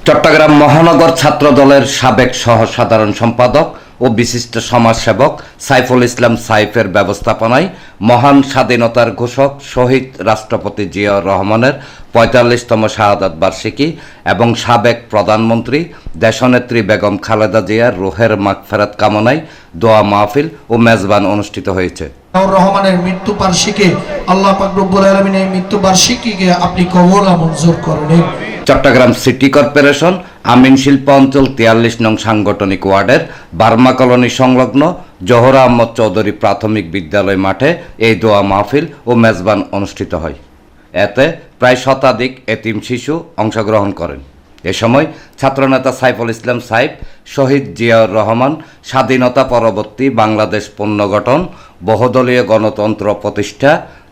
চট্টগ্রাম মহানগর ছাত্র দলের সাবেক সহ সাধারণ সম্পাদক ও বিশিষ্ট সমাজসেবক সাইফুল ইসলাম সাইফের ব্যবস্থাপনায় মহান স্বাধীনতার ঘোষক শহীদ রাষ্ট্রপতি জিয়াউর রহমানের ৪৫তম শাহাদাত বার্ষিকী এবং সাবেক প্রধানমন্ত্রী দেশনেত্রী বেগম খালেদা জিয়ার রুহের মাগফিরাত কামনায় দোয়া মাহফিল ও মেজবান অনুষ্ঠিত হয়েছে। রহমানের মৃত্যু বার্ষিকী আল্লাহ পাক রব্বুল আলামিনের মৃত্যু বার্ষিকীকে আপনি কবুল মঞ্জুর করেন। চট্টগ্রাম সিটি কর্পোরেশন আমিন শিল্প অঞ্চল ৪৩ নং সাংগঠনিক ওয়ার্ডের বার্মা কলোনি সংলগ্ন জোহরা আহমদ চৌধুরী প্রাথমিক বিদ্যালয় মাঠে এই দোয়া মাহফিল ও মেজবান অনুষ্ঠিত হয়। এতে প্রায় শতাধিক এতিম শিশু অংশগ্রহণ করেন। এ সময় ছাত্রনেতা সাইফুল ইসলাম সাইফ শহীদ জিয়াউর রহমান স্বাধীনতা পরবর্তী বাংলাদেশ পুনর্গঠন, বহুদলীয় গণতন্ত্র প্রতিষ্ঠা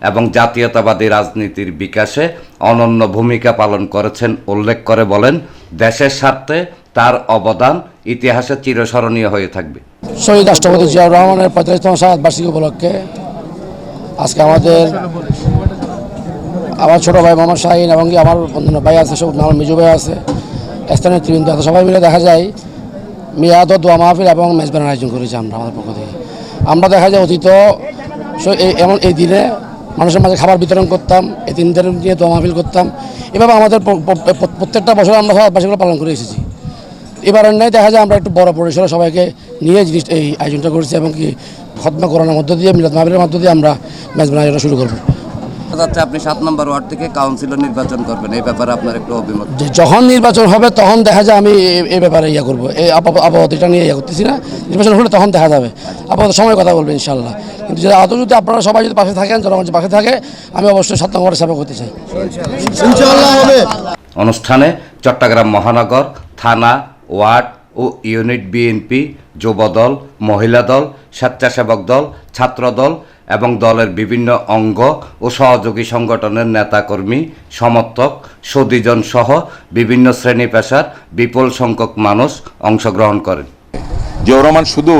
এবং জাতীয়তাবাদী রাজনীতির বিকাশে অনন্য ভূমিকা পালন করেছেন উল্লেখ করে বলেন, দেশের স্বার্থে তার অবদান ইতিহাসে চিরস্মরণীয় হয়ে থাকবে। শহীদ রাষ্ট্রপতি জিয়াউর রহমানের ৪৫তম শাহাদাত বার্ষিকী উপলক্ষে আজকে আমার ছোটো ভাই মোহাম্মদ শাহিন এবং আমার বন্ধু ভাই আছে, সব আমার মিজু ভাই আছে, স্থানীয় নেতৃবৃন্দ আছে, সবাই মিলে দেখা যায় মিয়াদ ও দোয়া মাহফিল এবং মেজবানের আয়োজন করেছি আমরা আমাদের পক্ষ থেকে। আমরা দেখা যায় অতীত এমন এই দিনে মানুষের মাঝে খাবার বিতরণ করতাম, এতিমদের নিয়ে দোয়া মাহফিল করতাম। এভাবে আমাদের প্রত্যেকটা বছর আমরা বার্ষিকগুলো পালন করে এসেছি। এবার নেই দেখা যায় আমরা একটু বড় পরিসরে সবাইকে নিয়ে জিনিস এই আয়োজনটা করেছি এবং কি খতমা করানোর মধ্য দিয়ে মিলাদ মাহফিলের মধ্য দিয়ে আমরা মেজবান আয়োজনটা শুরু করবো। আপনি ৭ নম্বর ওয়ার্ড থেকে কাউন্সিলর নির্বাচন করবেন, এই ব্যাপারে আপনার একটু অভিমত? যখন নির্বাচন হবে তখন দেখা যায় আমি এই ব্যাপারে করবো, এই আপাতত এটা নিয়ে করতেছি না। নির্বাচন হলে তখন দেখা যাবে, আপাতত সময় কথা বলবো ইনশাল্লাহ। কিন্তু যদি আপনারা সবাই যদি পাশে থাকেন, জনগণ পাশে থাকে, আমি অবশ্যই ৭ নম্বরের সেবা করতে চাই। অনুষ্ঠানে চট্টগ্রাম মহানগর থানা, ওয়ার্ড ও ইউনিট বিএনপি, যুবদল, মহিলা দল, স্বেচ্ছাসেবক দল, ছাত্র দল এবং দলের বিভিন্ন অঙ্গ ও সহযোগী সংগঠনের নেতাকর্মী, সমর্থক, সুদীজন সহ বিভিন্ন শ্রেণী পেশার বিপুল সংখ্যক মানুষ অংশগ্রহণ করেন। জিয়াউর রহমান শুধু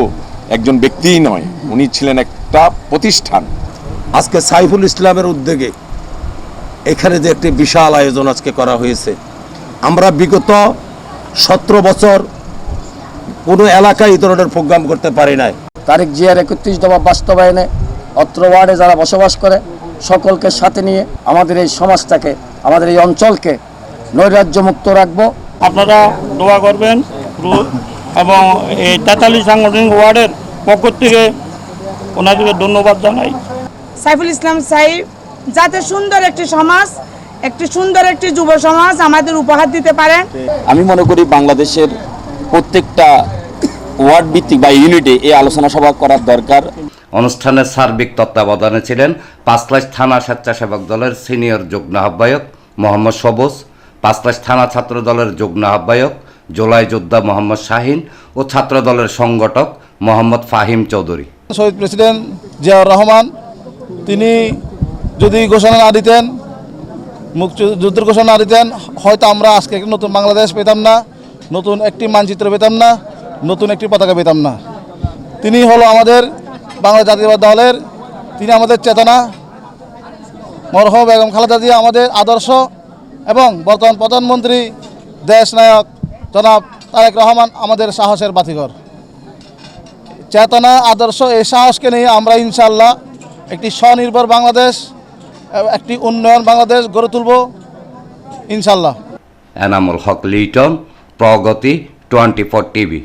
একজন ব্যক্তিই নয়, উনি ছিলেন একটা প্রতিষ্ঠান। আজকে সাইফুল ইসলামের উদ্যোগে এখানে যে একটি বিশাল আয়োজন আজকে করা হয়েছে, আমরা বিগত ১৭ বছর কোনো এলাকায় এই ধরনের প্রোগ্রাম করতে পারি নাই। তারেক জিয়ার ৩১ দফা বাস্তবায়নে অত্র ওয়ার্ডে যারা বসবাস করে সকলকে সাথে নিয়ে আমাদের এই সমাজটাকে, আমাদের এই অঞ্চলকে নৈরাজ্য মুক্ত রাখবো। আপনারা দোয়া করবেন এবং এই ৪৩ সাংগঠনিক ওয়ার্ডের পক্ষ থেকে ওনাদেরকে ধন্যবাদ জানাই। সাইফুল ইসলাম সাইফ যাতে সুন্দর একটি সমাজ, একটি সুন্দর একটি যুব সমাজ আমাদের উপহার দিতে পারেন। আমি মনে করি বাংলাদেশের প্রত্যেকটা ওয়ার্ড ভিত্তিক বা ইউনিটে এই আলোচনা সভা করার দরকার। অনুষ্ঠানের সার্বিক তত্ত্বাবধানে ছিলেন পাঁচলাইশ থানা স্বেচ্ছাসেবক দলের সিনিয়র যুগ্ম আহ্বায়ক মোহাম্মদ সবুজ, পাঁচলাইশ থানা ছাত্র দলের যুগ্ম আহ্বায়ক জুলাই যোদ্ধা মোহাম্মদ শাহিন ও ছাত্র দলের সংগঠক মোহাম্মদ ফাহিম চৌধুরী। শহীদ প্রেসিডেন্ট জিয়াউর রহমান তিনি যদি ঘোষণা না দিতেন, মুক্তিযুদ্ধের ঘোষণা না দিতেন, হয়তো আমরা আজকে একটি নতুন বাংলাদেশ পেতাম না, নতুন একটি মানচিত্র পেতাম না, নতুন একটি পতাকা পেতাম না। তিনি হলো আমাদের বাংলা জাতীয়তাবাদী দলের, তিনি আমাদের চেতনা, মরহুমা বেগম খালেদা জিয়া আমাদের আদর্শ এবং বর্তমান প্রধানমন্ত্রী দেশ নায়ক জনাব তারেক রহমান আমাদের সাহসের বাতিঘর। চেতনা, আদর্শ, এই সাহসকে নিয়ে আমরা ইনশাআল্লাহ একটি স্বনির্ভর বাংলাদেশ, একটি উন্নয়ন বাংলাদেশ গড়ে তুলব ইনশাআল্লাহ। এনামুল হক লিটন, প্রগতি 24 টিভি।